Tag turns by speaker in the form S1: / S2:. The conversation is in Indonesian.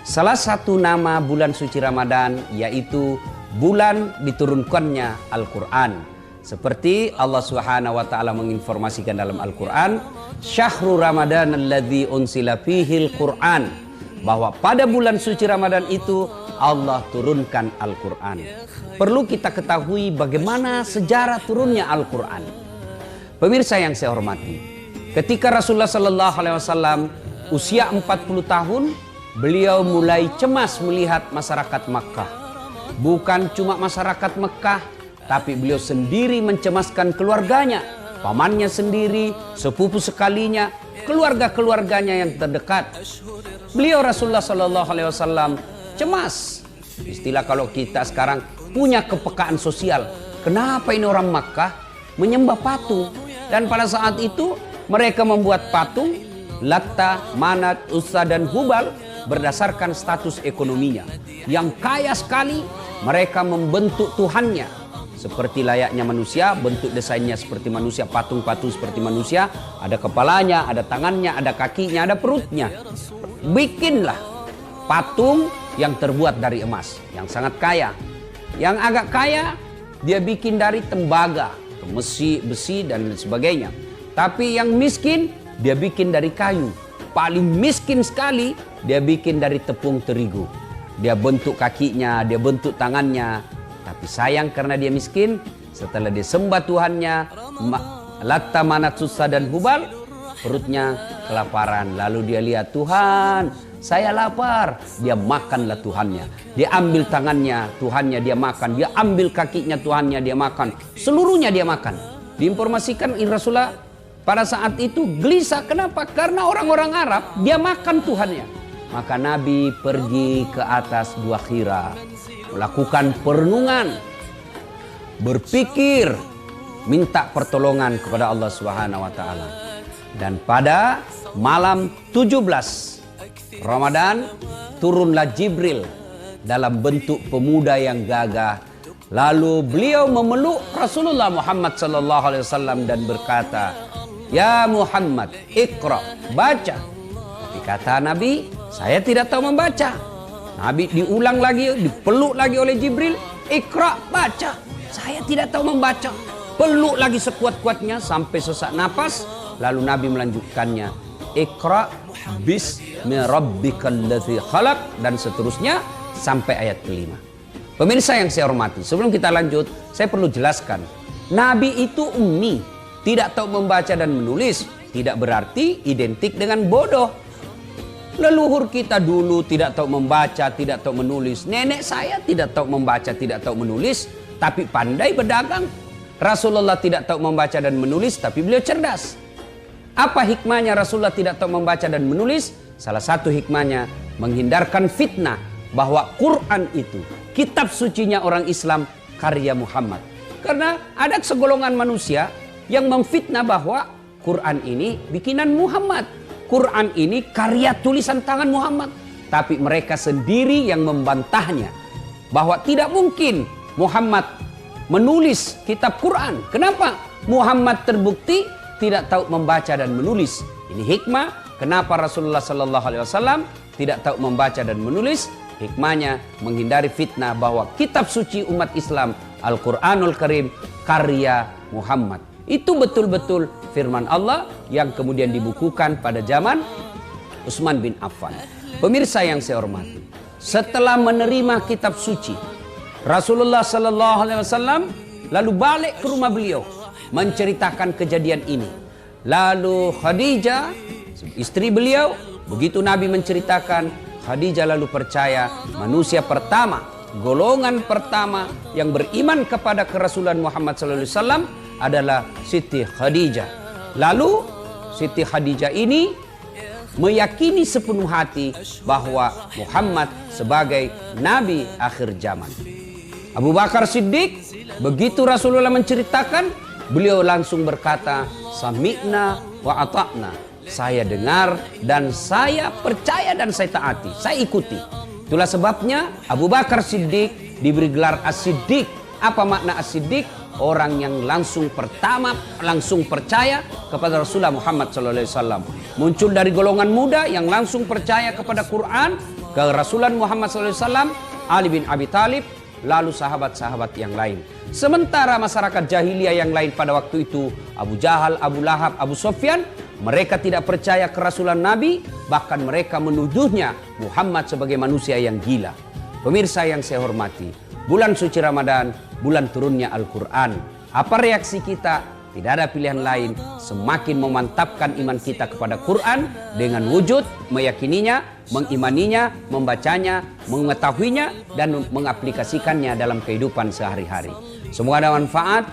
S1: Salah satu nama bulan suci Ramadan yaitu bulan diturunkannya Al-Quran. Seperti Allah Subhanahu wa taala menginformasikan dalam Al-Quran, Syahrul Ramadan alladzi unsila fihil Quran, bahwa pada bulan suci Ramadan itu Allah turunkan Al-Quran. Perlu kita ketahui bagaimana sejarah turunnya Al-Quran. Pemirsa yang saya hormati, ketika Rasulullah sallallahu alaihi wasallam usia 40 tahun, beliau mulai cemas melihat masyarakat Makkah. Bukan cuma masyarakat Makkah, tapi beliau sendiri mencemaskan keluarganya, pamannya sendiri, sepupu sekalinya, keluarga-keluarganya yang terdekat. Beliau Rasulullah sallallahu alaihi wasallam cemas. Istilah kalau kita sekarang punya kepekaan sosial. Kenapa ini orang Makkah menyembah patung? Dan pada saat itu mereka membuat patung Latta, Manat, Uzza dan Hubal berdasarkan status ekonominya. Yang kaya sekali, mereka membentuk Tuhannya seperti layaknya manusia, bentuk desainnya seperti manusia, patung-patung seperti manusia, ada kepalanya, ada tangannya, ada kakinya, ada perutnya. Bikinlah patung yang terbuat dari emas, yang sangat kaya. Yang agak kaya, dia bikin dari tembaga, besi dan sebagainya. Tapi yang miskin, dia bikin dari kayu. Paling miskin sekali, dia bikin dari tepung terigu. Dia bentuk kakinya, dia bentuk tangannya. Tapi sayang karena dia miskin, setelah dia sembah Tuhannya, Latta, Manat, Uzza dan Hubal, perutnya kelaparan. Lalu dia lihat, Tuhan, saya lapar. Dia makanlah Tuhannya. Dia ambil tangannya, Tuhannya dia makan. Dia ambil kakinya, Tuhannya dia makan. Seluruhnya dia makan. Diinformasikan Rasulullah pada saat itu gelisah. Kenapa? Karena orang-orang Arab dia makan Tuhannya. Maka Nabi pergi ke atas Gua Hira, melakukan perenungan, berpikir, minta pertolongan kepada Allah Subhanahu wa taala. Dan pada malam 17 Ramadan turunlah Jibril dalam bentuk pemuda yang gagah. Lalu beliau memeluk Rasulullah Muhammad sallallahu alaihi wasallam dan berkata, "Ya Muhammad, Iqra, baca." Tapi kata Nabi, "Saya tidak tahu membaca." Nabi diulang lagi, dipeluk lagi oleh Jibril, "Iqra, baca." "Saya tidak tahu membaca." Peluk lagi sekuat-kuatnya sampai sesak napas. Lalu Nabi melanjutkannya, "Iqra bismi rabbikal ladzi khalaq," dan seterusnya sampai ayat kelima. Pemirsa yang saya hormati, sebelum kita lanjut, saya perlu jelaskan. Nabi itu ummi, tidak tahu membaca dan menulis, tidak berarti identik dengan bodoh. Leluhur kita dulu tidak tahu membaca, tidak tahu menulis. Nenek saya tidak tahu membaca, tidak tahu menulis, tapi pandai berdagang. Rasulullah tidak tahu membaca dan menulis, tapi beliau cerdas. Apa hikmahnya Rasulullah tidak tahu membaca dan menulis? Salah satu hikmahnya menghindarkan fitnah bahwa Quran itu kitab sucinya orang Islam, karya Muhammad. Karena ada segolongan manusia yang memfitnah bahwa Quran ini bikinan Muhammad. Quran ini karya tulisan tangan Muhammad. Tapi mereka sendiri yang membantahnya bahwa tidak mungkin Muhammad menulis kitab Quran. Kenapa? Muhammad terbukti tidak tahu membaca dan menulis. Ini hikmah kenapa Rasulullah sallallahu alaihi wasallam tidak tahu membaca dan menulis. Hikmahnya menghindari fitnah bahwa kitab suci umat Islam Al-Quranul Karim karya Muhammad. Itu betul-betul firman Allah yang kemudian dibukukan pada zaman Utsman bin Affan. Pemirsa yang saya hormati, setelah menerima kitab suci, Rasulullah sallallahu alaihi wasallam lalu balik ke rumah beliau menceritakan kejadian ini. Lalu Khadijah, istri beliau, begitu Nabi menceritakan, Khadijah lalu percaya. Manusia pertama, golongan pertama yang beriman kepada kerasulan Muhammad sallallahu alaihi wasallam adalah Siti Khadijah. Lalu Siti Khadijah ini meyakini sepenuh hati bahwa Muhammad sebagai nabi akhir zaman. Abu Bakar Siddiq, begitu Rasulullah menceritakan, beliau langsung berkata, "Sami'na wa ata'na." Saya dengar dan saya percaya dan saya taati, saya ikuti. Itulah sebabnya Abu Bakar Siddiq diberi gelar As-Siddiq. Apa makna As-Siddiq? Orang yang langsung percaya kepada Rasulullah Muhammad SAW. Muncul dari golongan muda yang langsung percaya kepada Quran, kerasulan Muhammad SAW, Ali bin Abi Thalib, lalu sahabat-sahabat yang lain. Sementara masyarakat jahiliyah yang lain pada waktu itu, Abu Jahal, Abu Lahab, Abu Sufyan, mereka tidak percaya kerasulan Nabi, bahkan mereka menuduhnya Muhammad sebagai manusia yang gila. Pemirsa yang saya hormati, bulan suci Ramadan, bulan turunnya Al-Quran. Apa reaksi kita? Tidak ada pilihan lain, semakin memantapkan iman kita kepada Quran dengan wujud, meyakininya, mengimaninya, membacanya, mengetahuinya, dan mengaplikasikannya dalam kehidupan sehari-hari. Semoga ada manfaat.